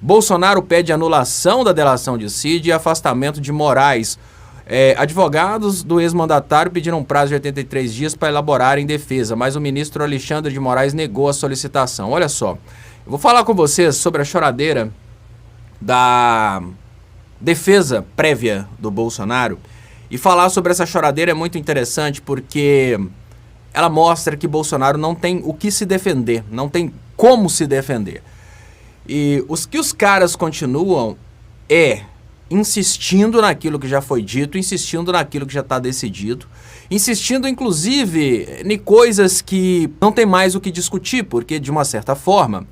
Bolsonaro pede anulação da delação de Cid e afastamento de Moraes. Advogados do ex-mandatário pediram um prazo de 83 dias para elaborarem defesa, mas o ministro Alexandre de Moraes negou a solicitação. Olha só, eu vou falar com vocês sobre a choradeira da defesa prévia do Bolsonaro. E falar sobre essa choradeira é muito interessante porque ela mostra que Bolsonaro não tem o que se defender, não tem como se defender. E os caras continuam insistindo naquilo que já foi dito, insistindo naquilo que já está decidido, insistindo inclusive em coisas que não tem mais o que discutir, porque de uma certa forma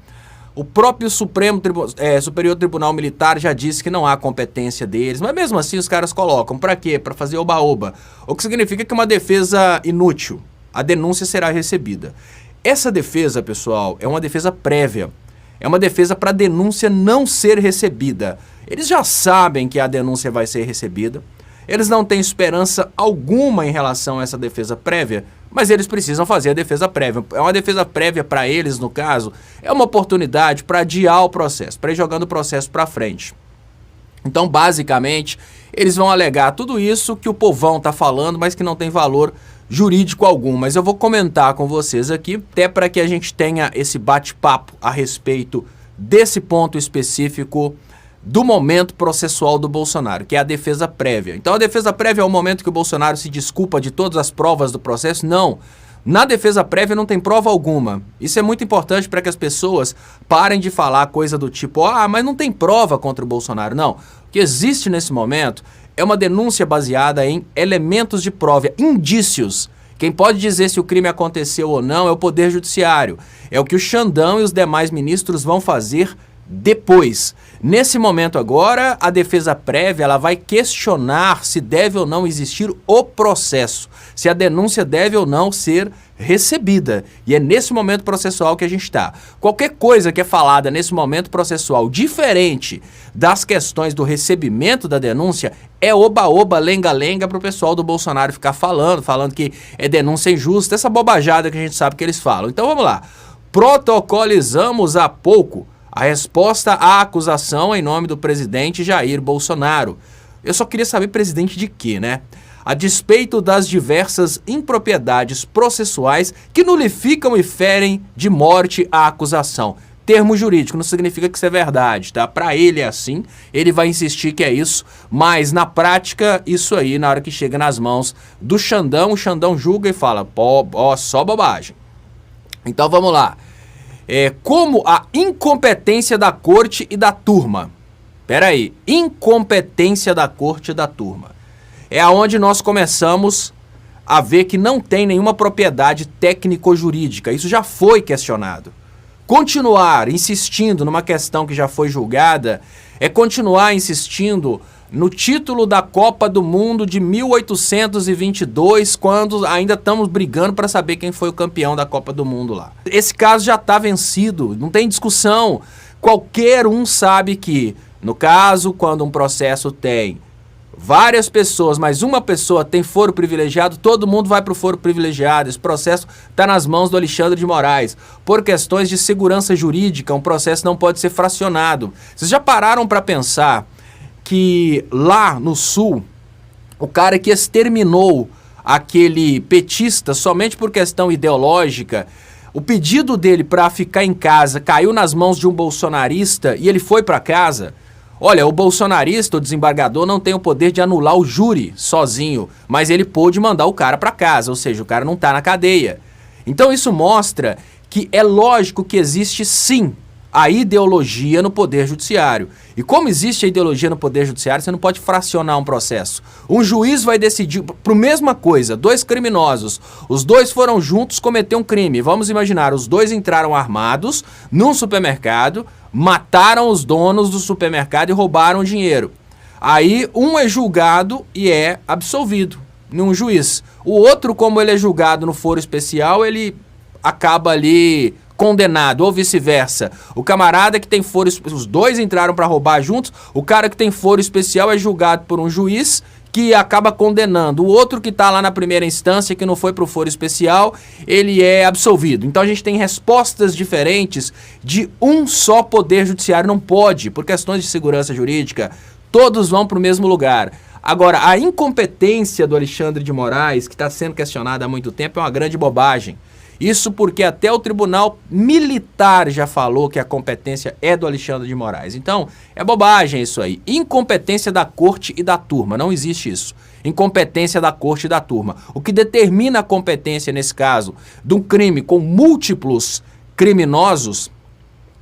o próprio Superior Tribunal Militar já disse que não há competência deles, mas mesmo assim os caras colocam. Para quê? Para fazer oba-oba. O que significa que é uma defesa inútil. A denúncia será recebida. Essa defesa, pessoal, é uma defesa prévia. É uma defesa para a denúncia não ser recebida. Eles já sabem que a denúncia vai ser recebida. Eles não têm esperança alguma em relação a essa defesa prévia, mas eles precisam fazer a defesa prévia. É uma defesa prévia para eles, no caso, é uma oportunidade para adiar o processo, para ir jogando o processo para frente. Então, basicamente, eles vão alegar tudo isso que o povão está falando, mas que não tem valor jurídico algum. Mas eu vou comentar com vocês aqui, até para que a gente tenha esse bate-papo a respeito desse ponto específico do momento processual do Bolsonaro, que é a defesa prévia. Então a defesa prévia é o momento que o Bolsonaro se desculpa de todas as provas do processo? Não. Na defesa prévia não tem prova alguma. Isso é muito importante para que as pessoas parem de falar coisa do tipo, mas não tem prova contra o Bolsonaro. Não. O que existe nesse momento é uma denúncia baseada em elementos de prova, indícios. Quem pode dizer se o crime aconteceu ou não é o Poder Judiciário. É o que o Xandão e os demais ministros vão fazer depois. Nesse momento agora, a defesa prévia ela vai questionar se deve ou não existir o processo, se a denúncia deve ou não ser recebida. E é nesse momento processual que a gente está. Qualquer coisa que é falada nesse momento processual diferente das questões do recebimento da denúncia é oba-oba, lenga-lenga para o pessoal do Bolsonaro ficar falando que é denúncia injusta, essa bobajada que a gente sabe que eles falam. Então vamos lá. Protocolizamos há pouco a resposta à acusação em nome do presidente Jair Bolsonaro. Eu só queria saber presidente de quê, né? A despeito das diversas impropriedades processuais que nulificam e ferem de morte a acusação. Termo jurídico, não significa que isso é verdade, tá? Para ele é assim, ele vai insistir que é isso, mas na prática, isso aí, na hora que chega nas mãos do Xandão, o Xandão julga e fala, só bobagem. Então vamos lá. Como a incompetência da corte e da turma. Peraí, incompetência da corte e da turma. É aonde nós começamos a ver que não tem nenhuma propriedade técnico-jurídica. Isso já foi questionado. Continuar insistindo numa questão que já foi julgada é continuar insistindo no título da Copa do Mundo de 1822, quando ainda estamos brigando para saber quem foi o campeão da Copa do Mundo lá. Esse caso já está vencido, não tem discussão. Qualquer um sabe que, no caso, quando um processo tem várias pessoas, mas uma pessoa tem foro privilegiado, todo mundo vai para o foro privilegiado. Esse processo está nas mãos do Alexandre de Moraes. Por questões de segurança jurídica, um processo não pode ser fracionado. Vocês já pararam para pensar que lá no Sul, o cara que exterminou aquele petista somente por questão ideológica, o pedido dele para ficar em casa caiu nas mãos de um bolsonarista e ele foi para casa? Olha, o bolsonarista, o desembargador, não tem o poder de anular o júri sozinho, mas ele pôde mandar o cara para casa, ou seja, o cara não está na cadeia. Então isso mostra que é lógico que existe sim a ideologia no Poder Judiciário. E como existe a ideologia no Poder Judiciário, você não pode fracionar um processo. Um juiz vai decidir por mesma coisa, dois criminosos, os dois foram juntos cometer um crime. Vamos imaginar, os dois entraram armados num supermercado, mataram os donos do supermercado e roubaram o dinheiro. Aí um é julgado e é absolvido num juiz. O outro, como ele é julgado no foro especial, ele acaba ali condenado, ou vice-versa. O camarada que tem foro, os dois entraram para roubar juntos, o cara que tem foro especial é julgado por um juiz que acaba condenando. O outro que está lá na primeira instância, que não foi para o foro especial, ele é absolvido. Então a gente tem respostas diferentes de um só poder judiciário. Não pode, por questões de segurança jurídica, todos vão para o mesmo lugar. Agora, a incompetência do Alexandre de Moraes, que está sendo questionada há muito tempo, é uma grande bobagem. Isso porque até o Tribunal Militar já falou que a competência é do Alexandre de Moraes. Então, é bobagem isso aí. Incompetência da corte e da turma, não existe isso. Incompetência da corte e da turma. O que determina a competência nesse caso de um crime com múltiplos criminosos,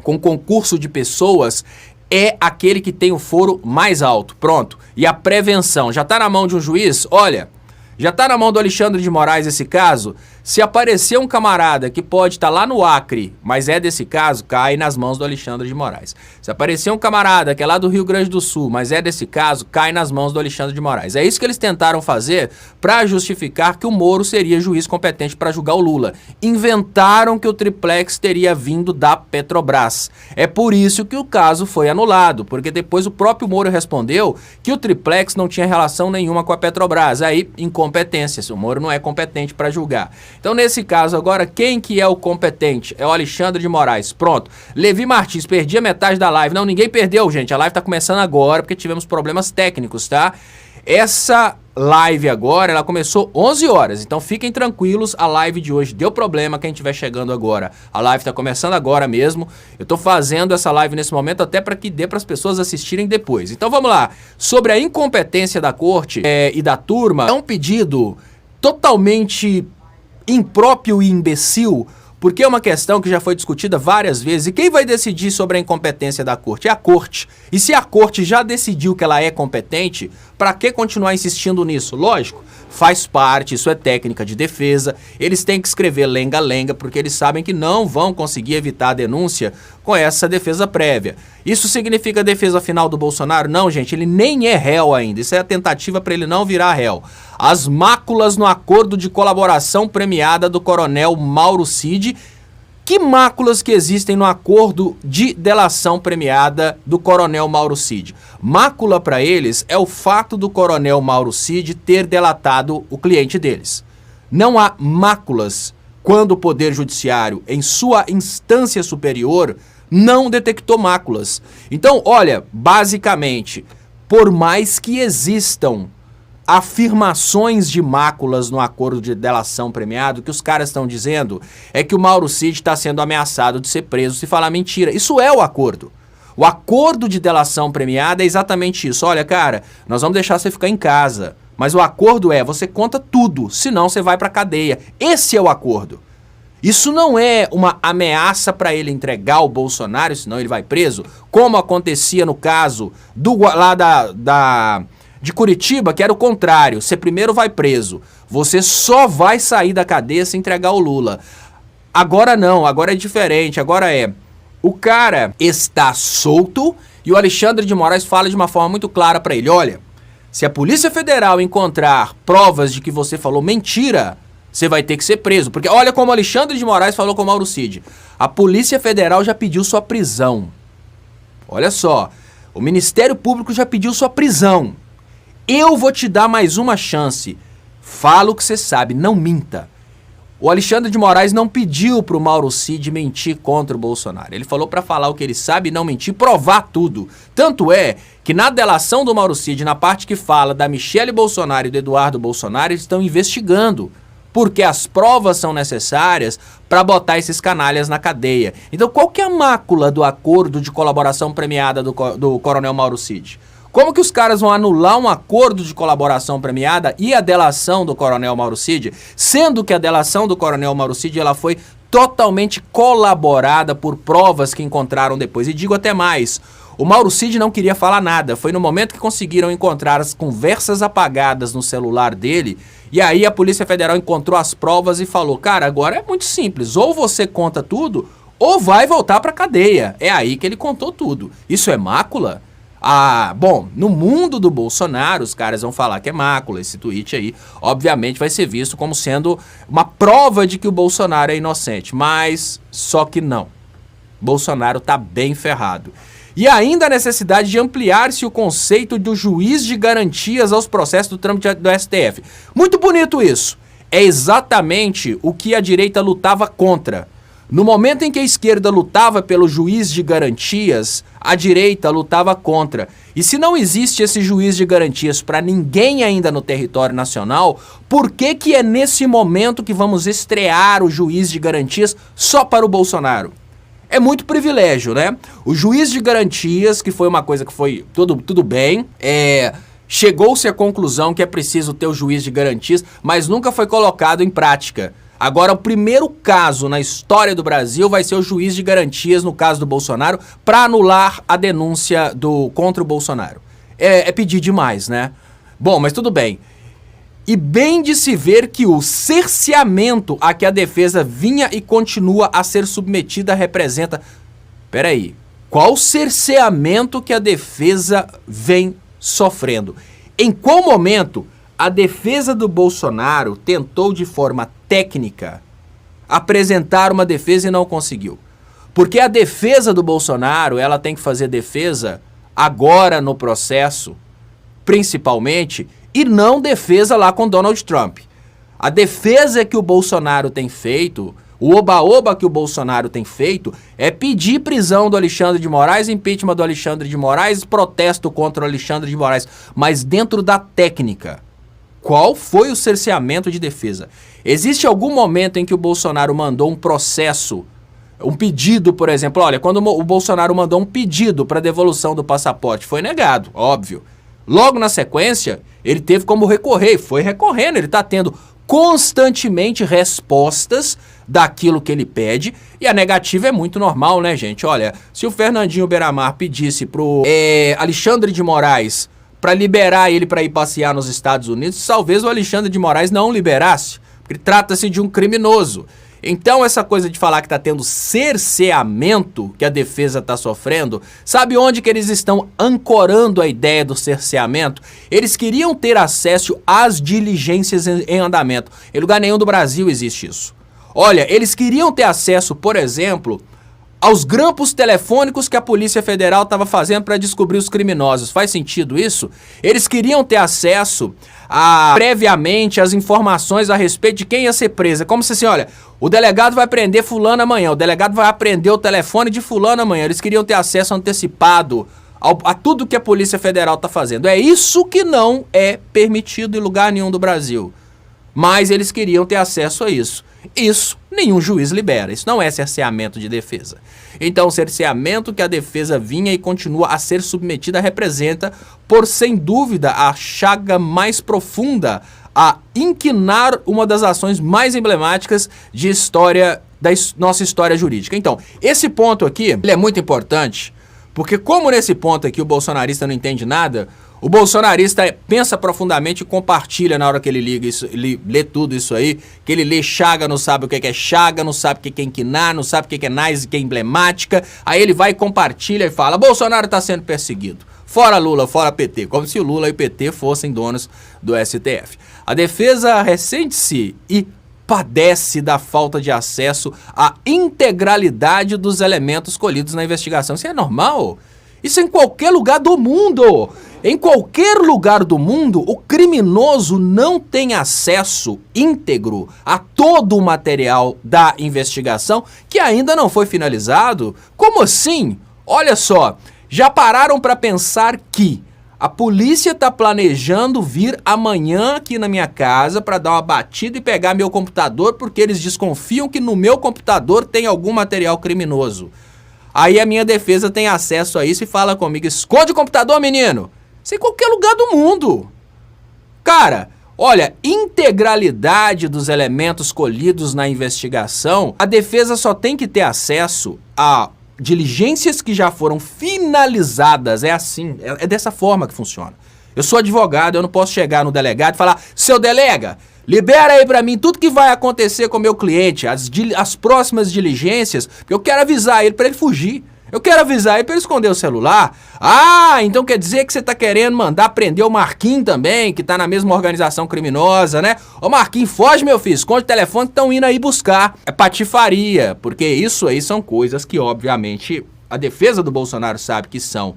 com concurso de pessoas, é aquele que tem o foro mais alto. Pronto. E a prevenção já está na mão de um juiz? Olha, já está na mão do Alexandre de Moraes esse caso? Se aparecer um camarada que pode estar lá no Acre, mas é desse caso, cai nas mãos do Alexandre de Moraes. Se aparecer um camarada que é lá do Rio Grande do Sul, mas é desse caso, cai nas mãos do Alexandre de Moraes. É isso que eles tentaram fazer para justificar que o Moro seria juiz competente para julgar o Lula. Inventaram que o triplex teria vindo da Petrobras. É por isso que o caso foi anulado, porque depois o próprio Moro respondeu que o triplex não tinha relação nenhuma com a Petrobras. Aí, incompetência. O Moro não é competente para julgar. Então, nesse caso agora, quem que é o competente? É o Alexandre de Moraes. Pronto. Levi Martins, perdi a metade da live. Não, ninguém perdeu, gente. A live tá começando agora porque tivemos problemas técnicos, tá? Essa live agora, ela começou 11 horas. Então, fiquem tranquilos, a live de hoje deu problema. Quem estiver chegando agora, a live tá começando agora mesmo. Eu tô fazendo essa live nesse momento até para que dê para as pessoas assistirem depois. Então, vamos lá. Sobre a incompetência da corte e da turma, é um pedido totalmente impróprio e imbecil, porque é uma questão que já foi discutida várias vezes. E quem vai decidir sobre a incompetência da corte? É a corte. E se a corte já decidiu que ela é competente, para que continuar insistindo nisso? Lógico, faz parte, isso é técnica de defesa. Eles têm que escrever lenga-lenga, porque eles sabem que não vão conseguir evitar a denúncia com essa defesa prévia. Isso significa a defesa final do Bolsonaro? Não, gente, ele nem é réu ainda. Isso é a tentativa para ele não virar réu. As máculas no acordo de colaboração premiada do coronel Mauro Cid. Que máculas que existem no acordo de delação premiada do coronel Mauro Cid? Mácula para eles é o fato do coronel Mauro Cid ter delatado o cliente deles. Não há máculas quando o Poder Judiciário, em sua instância superior, não detectou máculas. Então, olha, basicamente, por mais que existam afirmações de máculas no acordo de delação premiado, que os caras estão dizendo é que o Mauro Cid está sendo ameaçado de ser preso se falar mentira. Isso é o acordo. O acordo de delação premiada é exatamente isso. Olha, cara, nós vamos deixar você ficar em casa, mas o acordo é, você conta tudo, senão você vai pra cadeia. Esse é o acordo. Isso não é uma ameaça para ele entregar o Bolsonaro, senão ele vai preso, como acontecia no caso lá de Curitiba, que era o contrário. Você primeiro vai preso, você só vai sair da cadeia se entregar o Lula. Agora não, agora é diferente, agora é, o cara está solto e o Alexandre de Moraes fala de uma forma muito clara para ele, olha, se a Polícia Federal encontrar provas de que você falou mentira, você vai ter que ser preso. Porque olha como o Alexandre de Moraes falou com o Mauro Cid. A Polícia Federal já pediu sua prisão. Olha só, o Ministério Público já pediu sua prisão. Eu vou te dar mais uma chance. Fala o que você sabe, não minta. O Alexandre de Moraes não pediu pro Mauro Cid mentir contra o Bolsonaro. Ele falou para falar o que ele sabe, não mentir, provar tudo. Tanto é que na delação do Mauro Cid, na parte que fala da Michele Bolsonaro e do Eduardo Bolsonaro, eles estão investigando, porque as provas são necessárias para botar esses canalhas na cadeia. Então, qual que é a mácula do acordo de colaboração premiada do coronel Mauro Cid? Como que os caras vão anular um acordo de colaboração premiada e a delação do coronel Mauro Cid, sendo que a delação do coronel Mauro Cid ela foi totalmente colaborada por provas que encontraram depois? E digo até mais, o Mauro Cid não queria falar nada. Foi no momento que conseguiram encontrar as conversas apagadas no celular dele, e aí a Polícia Federal encontrou as provas e falou, cara, agora é muito simples, ou você conta tudo, ou vai voltar pra cadeia. É aí que ele contou tudo. Isso é mácula? Ah, bom, no mundo do Bolsonaro, os caras vão falar que é mácula. Esse tweet aí, obviamente, vai ser visto como sendo uma prova de que o Bolsonaro é inocente, mas só que não. Bolsonaro tá bem ferrado. E ainda a necessidade de ampliar-se o conceito do juiz de garantias aos processos do trâmite do STF. Muito bonito isso. É exatamente o que a direita lutava contra. No momento em que a esquerda lutava pelo juiz de garantias, a direita lutava contra. E se não existe esse juiz de garantias para ninguém ainda no território nacional, por que é nesse momento que vamos estrear o juiz de garantias só para o Bolsonaro? É muito privilégio, né? O juiz de garantias, que foi uma coisa que foi tudo bem, chegou-se à conclusão que é preciso ter o juiz de garantias, mas nunca foi colocado em prática. Agora, o primeiro caso na história do Brasil vai ser o juiz de garantias, no caso do Bolsonaro, para anular a denúncia contra o Bolsonaro. É pedir demais, né? Bom, mas tudo bem. E bem de se ver que o cerceamento a que a defesa vinha e continua a ser submetida representa... Peraí, qual cerceamento que a defesa vem sofrendo? Em qual momento a defesa do Bolsonaro tentou de forma técnica apresentar uma defesa e não conseguiu? Porque a defesa do Bolsonaro, ela tem que fazer defesa agora no processo, principalmente, e não defesa lá com Donald Trump. A defesa que o Bolsonaro tem feito, o oba-oba que o Bolsonaro tem feito, é pedir prisão do Alexandre de Moraes, impeachment do Alexandre de Moraes, protesto contra o Alexandre de Moraes, mas dentro da técnica. Qual foi o cerceamento de defesa? Existe algum momento em que o Bolsonaro mandou um processo, um pedido, por exemplo, olha, quando o Bolsonaro mandou um pedido para devolução do passaporte, foi negado, óbvio. Logo na sequência, ele teve como recorrer, e foi recorrendo, ele está tendo constantemente respostas daquilo que ele pede, e a negativa é muito normal, né, gente? Olha, se o Fernandinho Beiramar pedisse pro Alexandre de Moraes para liberar ele para ir passear nos Estados Unidos, talvez o Alexandre de Moraes não liberasse, porque trata-se de um criminoso. Então essa coisa de falar que está tendo cerceamento, que a defesa está sofrendo, sabe onde que eles estão ancorando a ideia do cerceamento? Eles queriam ter acesso às diligências em andamento. Em lugar nenhum do Brasil existe isso. Olha, eles queriam ter acesso, por exemplo, aos grampos telefônicos que a Polícia Federal estava fazendo para descobrir os criminosos. Faz sentido isso? Eles queriam ter acesso previamente às informações a respeito de quem ia ser preso. É como se assim, olha, o delegado vai prender fulano amanhã, o delegado vai apreender o telefone de fulano amanhã. Eles queriam ter acesso antecipado a tudo que a Polícia Federal está fazendo. É isso que não é permitido em lugar nenhum do Brasil. Mas eles queriam ter acesso a isso. Isso nenhum juiz libera. Isso não é cerceamento de defesa. Então, o cerceamento que a defesa vinha e continua a ser submetida representa, por sem dúvida, a chaga mais profunda a inquinar uma das ações mais emblemáticas de história, da nossa história jurídica. Então, esse ponto aqui ele é muito importante, porque como nesse ponto aqui o bolsonarista não entende nada, o bolsonarista pensa profundamente e compartilha na hora que ele liga isso, ele lê tudo isso aí, que ele lê chaga, não sabe o que é chaga, não sabe o que é inquinar, não sabe o que é nice, o que é emblemática, aí ele vai e compartilha e fala, Bolsonaro está sendo perseguido, fora Lula, fora PT, como se o Lula e o PT fossem donos do STF. A defesa ressente-se e padece da falta de acesso à integralidade dos elementos colhidos na investigação. Isso é normal? Isso é em qualquer lugar do mundo. Em qualquer lugar do mundo, o criminoso não tem acesso íntegro a todo o material da investigação que ainda não foi finalizado. Como assim? Olha só, já pararam para pensar que a polícia está planejando vir amanhã aqui na minha casa para dar uma batida e pegar meu computador porque eles desconfiam que no meu computador tem algum material criminoso. Aí a minha defesa tem acesso a isso e fala comigo, esconde o computador, menino! Isso em qualquer lugar do mundo. Cara, olha, integralidade dos elementos colhidos na investigação, a defesa só tem que ter acesso a diligências que já foram finalizadas. É assim, é dessa forma que funciona. Eu sou advogado, eu não posso chegar no delegado e falar, seu delega, libera aí pra mim tudo que vai acontecer com o meu cliente, as próximas diligências, porque eu quero avisar ele pra ele fugir. Eu quero avisar ele pra ele esconder o celular. Ah, então quer dizer que você tá querendo mandar prender o Marquinhos também, que tá na mesma organização criminosa, né? Ô Marquinhos, foge, meu filho, esconde o telefone que estão indo aí buscar. É patifaria, porque isso aí são coisas que, obviamente, a defesa do Bolsonaro sabe que são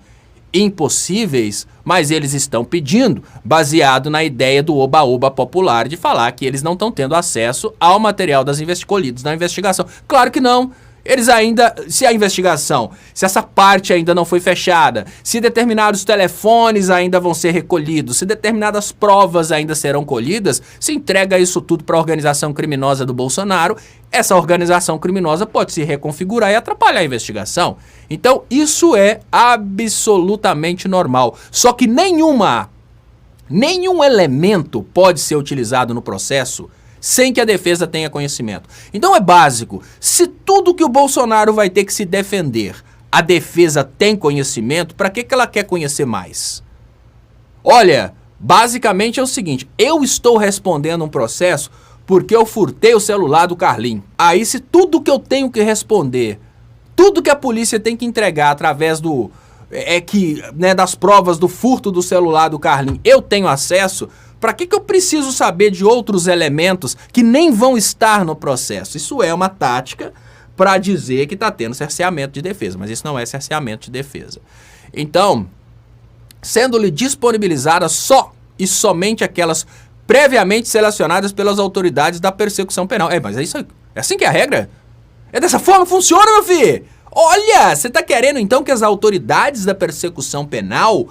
impossíveis, mas eles estão pedindo, baseado na ideia do oba-oba popular de falar que eles não estão tendo acesso ao material colhidos na investigação. Claro que não. Eles ainda, se a investigação, se essa parte ainda não foi fechada, se determinados telefones ainda vão ser recolhidos, se determinadas provas ainda serão colhidas, se entrega isso tudo para a organização criminosa do Bolsonaro, essa organização criminosa pode se reconfigurar e atrapalhar a investigação. Então isso é absolutamente normal. Só que nenhum elemento pode ser utilizado no processo sem que a defesa tenha conhecimento. Então é básico, se tudo que o Bolsonaro vai ter que se defender, a defesa tem conhecimento, para que ela quer conhecer mais? Olha, basicamente é o seguinte, eu estou respondendo um processo porque eu furtei o celular do Carlinhos. Aí se tudo que eu tenho que responder, tudo que a polícia tem que entregar através das provas do furto do celular do Carlinhos, eu tenho acesso. Para que eu preciso saber de outros elementos que nem vão estar no processo? Isso é uma tática para dizer que está tendo cerceamento de defesa, mas isso não é cerceamento de defesa. Então, sendo-lhe disponibilizadas só e somente aquelas previamente selecionadas pelas autoridades da persecução penal. Mas é isso aí. É assim que é a regra? É dessa forma que funciona, meu filho? Olha, você está querendo então que as autoridades da persecução penal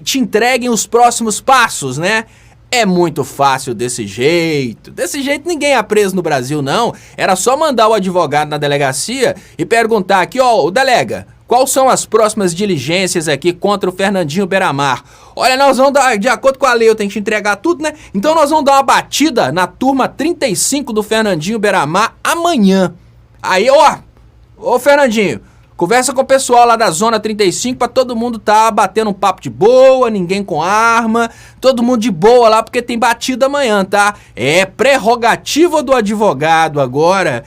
te entreguem os próximos passos, né? É muito fácil desse jeito. Desse jeito ninguém é preso no Brasil, não. Era só mandar o advogado na delegacia e perguntar aqui, o delega, quais são as próximas diligências aqui contra o Fernandinho Beiramar? Olha, nós vamos dar, de acordo com a lei, eu tenho que te entregar tudo, né? Então nós vamos dar uma batida na turma 35 do Fernandinho Beiramar amanhã. Aí, ô Fernandinho, conversa com o pessoal lá da Zona 35 pra todo mundo tá batendo um papo de boa, ninguém com arma, todo mundo de boa lá porque tem batida amanhã, tá? É prerrogativa do advogado agora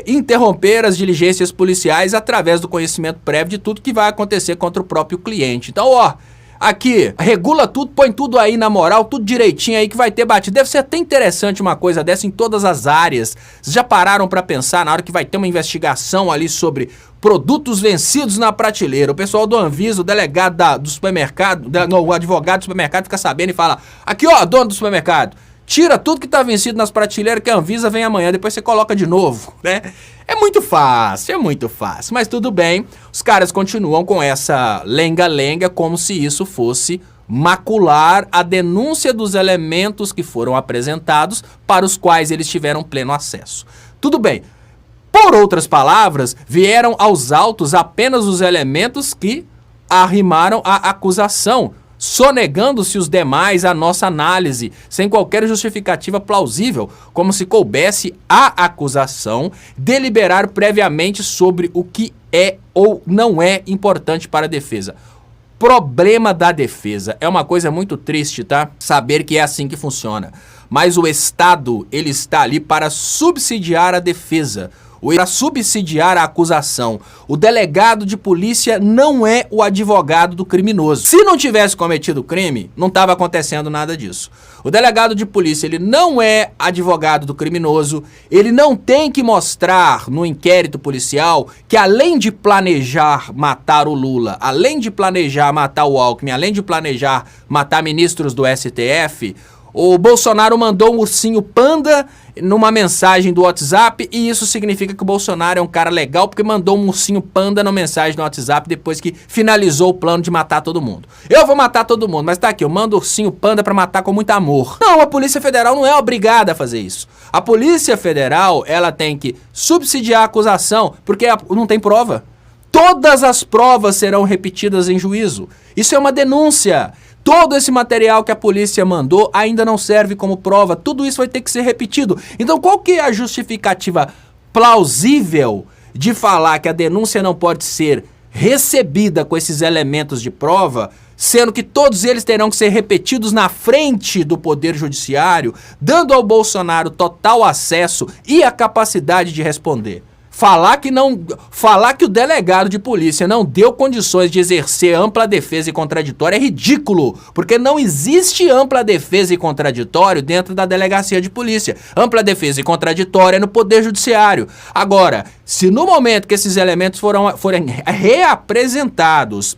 interromper as diligências policiais através do conhecimento prévio de tudo que vai acontecer contra o próprio cliente. Então, aqui, regula tudo, põe tudo aí na moral, tudo direitinho aí que vai ter batida. Deve ser até interessante uma coisa dessa em todas as áreas. Vocês já pararam pra pensar na hora que vai ter uma investigação ali sobre produtos vencidos na prateleira? O pessoal do Anvisa, o delegado do supermercado, o advogado do supermercado fica sabendo e fala, aqui dono do supermercado, tira tudo que tá vencido nas prateleiras que a Anvisa vem amanhã, depois você coloca de novo, né? É muito fácil, mas tudo bem, os caras continuam com essa lenga-lenga como se isso fosse macular a denúncia dos elementos que foram apresentados para os quais eles tiveram pleno acesso. Tudo bem, por outras palavras, vieram aos autos apenas os elementos que arrimaram a acusação, sonegando-se os demais à nossa análise, sem qualquer justificativa plausível, como se coubesse à acusação deliberar previamente sobre o que é ou não é importante para a defesa. Problema da defesa. É uma coisa muito triste, tá? Saber que é assim que funciona. Mas o Estado, ele está ali para subsidiar a defesa, para subsidiar a acusação. O delegado de polícia não é o advogado do criminoso. Se não tivesse cometido crime, não estava acontecendo nada disso. O delegado de polícia, ele não é advogado do criminoso, ele não tem que mostrar no inquérito policial que além de planejar matar o Lula, além de planejar matar o Alckmin, além de planejar matar ministros do STF, o Bolsonaro mandou um ursinho panda numa mensagem do WhatsApp e isso significa que o Bolsonaro é um cara legal porque mandou um ursinho panda na mensagem no WhatsApp depois que finalizou o plano de matar todo mundo. Eu vou matar todo mundo, mas tá aqui, eu mando ursinho panda pra matar com muito amor. Não, a Polícia Federal não é obrigada a fazer isso. A Polícia Federal, ela tem que subsidiar a acusação porque não tem prova. Todas as provas serão repetidas em juízo. Isso é uma denúncia. Todo esse material que a polícia mandou ainda não serve como prova. Tudo isso vai ter que ser repetido. Então qual que é a justificativa plausível de falar que a denúncia não pode ser recebida com esses elementos de prova, sendo que todos eles terão que ser repetidos na frente do Poder Judiciário, dando ao Bolsonaro total acesso e a capacidade de responder? Falar que o delegado de polícia não deu condições de exercer ampla defesa e contraditório é ridículo, porque não existe ampla defesa e contraditório dentro da delegacia de polícia. Ampla defesa e contraditório é no Poder Judiciário. Agora, se no momento que esses elementos forem reapresentados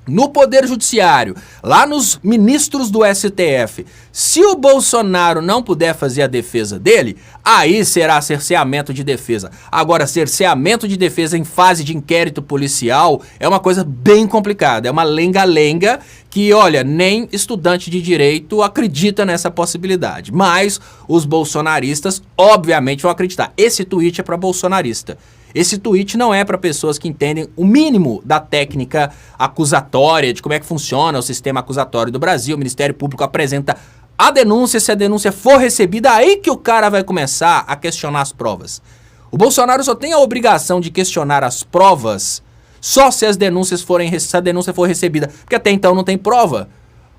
no Poder Judiciário, lá nos ministros do STF, se o Bolsonaro não puder fazer a defesa dele, aí será cerceamento de defesa. Agora, cerceamento de defesa em fase de inquérito policial é uma coisa bem complicada, é uma lenga-lenga que, olha, nem estudante de direito acredita nessa possibilidade. Mas os bolsonaristas, obviamente, vão acreditar. Esse tweet é para bolsonarista. Esse tweet não é para pessoas que entendem o mínimo da técnica acusatória, de como é que funciona o sistema acusatório do Brasil. O Ministério Público apresenta a denúncia, se a denúncia for recebida, aí que o cara vai começar a questionar as provas. O Bolsonaro só tem a obrigação de questionar as provas só se se a denúncia for recebida, porque até então não tem prova.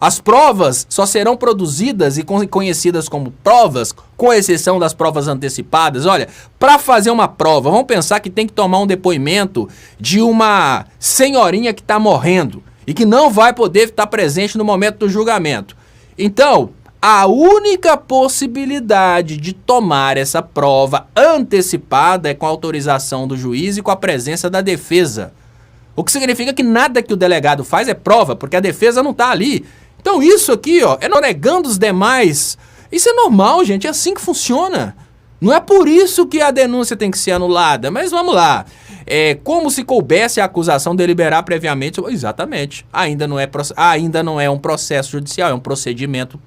As provas só serão produzidas e conhecidas como provas, com exceção das provas antecipadas. Olha, para fazer uma prova, vamos pensar que tem que tomar um depoimento de uma senhorinha que está morrendo e que não vai poder estar presente no momento do julgamento. Então, a única possibilidade de tomar essa prova antecipada é com a autorização do juiz e com a presença da defesa. O que significa que nada que o delegado faz é prova, porque a defesa não está ali. Então isso aqui, ó, é negando os demais. Isso é normal, gente, é assim que funciona. Não é por isso que a denúncia tem que ser anulada, mas vamos lá. É como se coubesse a acusação deliberar previamente. Exatamente. Ainda não é um processo judicial, é um procedimento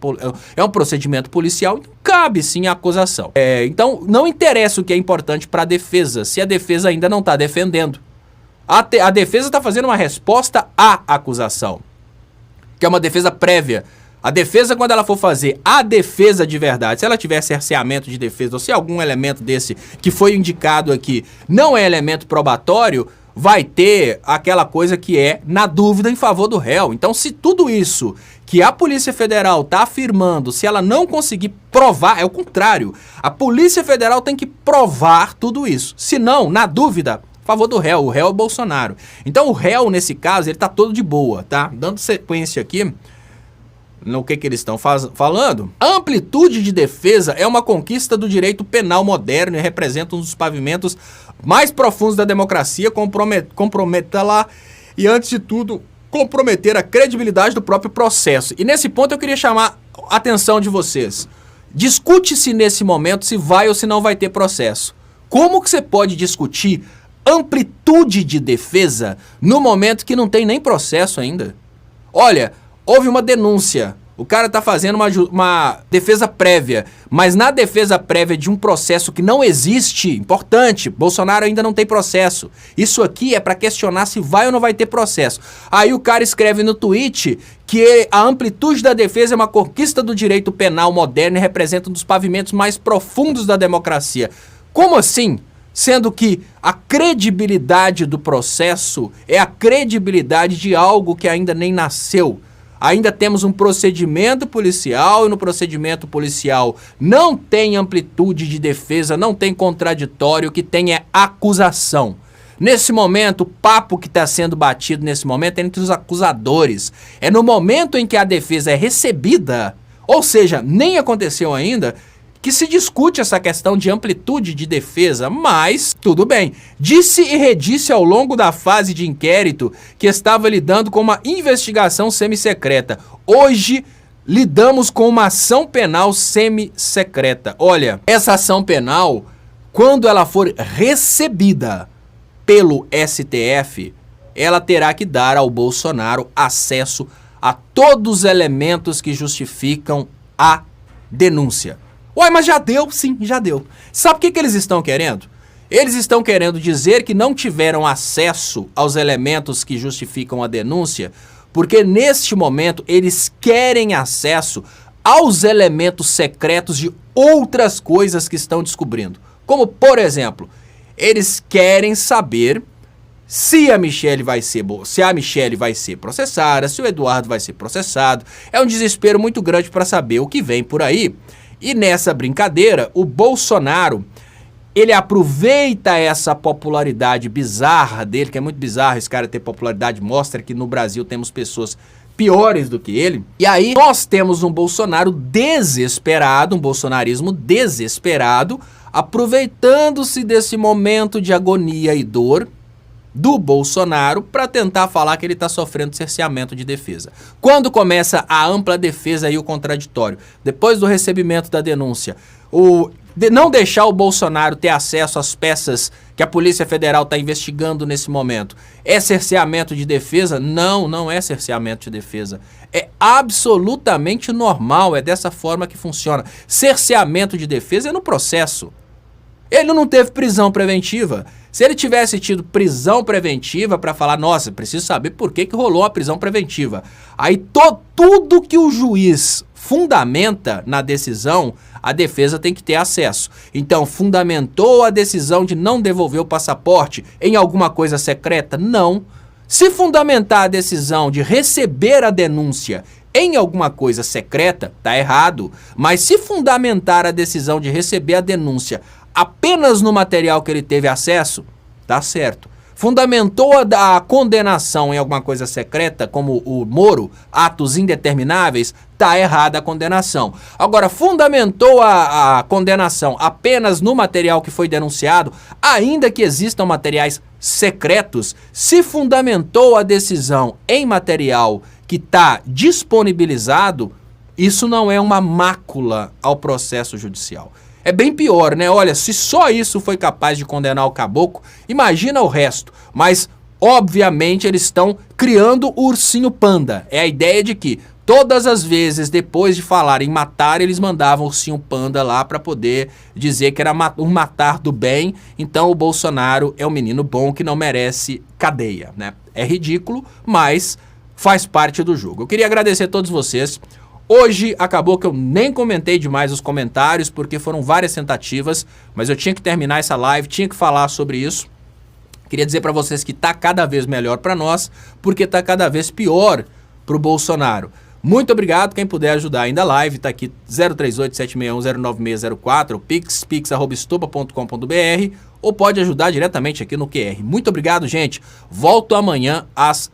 policial. Então cabe sim a acusação. Então não interessa o que é importante para a defesa, se a defesa ainda não está defendendo. A defesa está fazendo uma resposta à acusação, que é uma defesa prévia. A defesa, quando ela for fazer a defesa de verdade, se ela tiver cerceamento de defesa, ou se algum elemento desse que foi indicado aqui não é elemento probatório, vai ter aquela coisa que é na dúvida em favor do réu. Então, se tudo isso que a Polícia Federal está afirmando, se ela não conseguir provar, é o contrário. A Polícia Federal tem que provar tudo isso. Se não, na dúvida, a favor do réu. O réu é o Bolsonaro. Então, o réu, nesse caso, ele tá todo de boa, tá? Dando sequência aqui no que eles estão falando. A amplitude de defesa é uma conquista do direito penal moderno e representa um dos pavimentos mais profundos da democracia, comprometa-la e, antes de tudo, comprometer a credibilidade do próprio processo. E nesse ponto eu queria chamar a atenção de vocês. Discute-se nesse momento se vai ou se não vai ter processo. Como que você pode discutir amplitude de defesa no momento que não tem nem processo ainda? Olha, houve uma denúncia, o cara está fazendo uma defesa prévia, mas na defesa prévia de um processo que não existe, importante, Bolsonaro ainda não tem processo. Isso aqui é para questionar se vai ou não vai ter processo. Aí o cara escreve no tweet que a amplitude da defesa é uma conquista do direito penal moderno e representa um dos pavimentos mais profundos da democracia. Como assim? Sendo que a credibilidade do processo é a credibilidade de algo que ainda nem nasceu. Ainda temos um procedimento policial e no procedimento policial não tem amplitude de defesa, não tem contraditório, o que tem é acusação. Nesse momento, o papo que está sendo batido nesse momento é entre os acusadores. É no momento em que a defesa é recebida, ou seja, nem aconteceu ainda, que se discute essa questão de amplitude de defesa, mas tudo bem. Disse e redisse ao longo da fase de inquérito que estava lidando com uma investigação semissecreta. Hoje, lidamos com uma ação penal semissecreta. Olha, essa ação penal, quando ela for recebida pelo STF, ela terá que dar ao Bolsonaro acesso a todos os elementos que justificam a denúncia. Uai, mas já deu? Sim, já deu. Sabe o que eles estão querendo? Eles estão querendo dizer que não tiveram acesso aos elementos que justificam a denúncia, porque neste momento eles querem acesso aos elementos secretos de outras coisas que estão descobrindo. Como, por exemplo, eles querem saber se a Michelle vai ser processada, se o Eduardo vai ser processado. É um desespero muito grande para saber o que vem por aí. E nessa brincadeira, o Bolsonaro, ele aproveita essa popularidade bizarra dele, que é muito bizarro esse cara ter popularidade, mostra que no Brasil temos pessoas piores do que ele. E aí nós temos um Bolsonaro desesperado, um bolsonarismo desesperado, aproveitando-se desse momento de agonia e dor do Bolsonaro para tentar falar que ele está sofrendo cerceamento de defesa. Quando começa a ampla defesa e o contraditório, depois do recebimento da denúncia, não deixar o Bolsonaro ter acesso às peças que a Polícia Federal está investigando nesse momento, é cerceamento de defesa? Não, não é cerceamento de defesa. É absolutamente normal, é dessa forma que funciona. Cerceamento de defesa é no processo. Ele não teve prisão preventiva. Se ele tivesse tido prisão preventiva para falar, nossa, preciso saber por que rolou a prisão preventiva. Aí tudo que o juiz fundamenta na decisão, a defesa tem que ter acesso. Então, fundamentou a decisão de não devolver o passaporte em alguma coisa secreta? Não. Se fundamentar a decisão de receber a denúncia em alguma coisa secreta, tá errado. Mas se fundamentar a decisão de receber a denúncia apenas no material que ele teve acesso, tá certo. Fundamentou a condenação em alguma coisa secreta, como o Moro, atos indetermináveis, tá errada a condenação. Agora, fundamentou a condenação apenas no material que foi denunciado, ainda que existam materiais secretos, se fundamentou a decisão em material que está disponibilizado, isso não é uma mácula ao processo judicial. É bem pior, né? Olha, se só isso foi capaz de condenar o caboclo, imagina o resto. Mas, obviamente, eles estão criando o ursinho panda. É a ideia de que todas as vezes, depois de falar em matar, eles mandavam o ursinho panda lá para poder dizer que era um matar do bem. Então, o Bolsonaro é um menino bom que não merece cadeia, né? É ridículo, mas faz parte do jogo. Eu queria agradecer a todos vocês. Hoje acabou que eu nem comentei demais os comentários, porque foram várias tentativas, mas eu tinha que terminar essa live, tinha que falar sobre isso. Queria dizer para vocês que tá cada vez melhor para nós, porque tá cada vez pior pro Bolsonaro. Muito obrigado, quem puder ajudar ainda a live, tá aqui 038-761-09604, pix@estupa.com.br, ou pode ajudar diretamente aqui no QR. Muito obrigado, gente. Volto amanhã às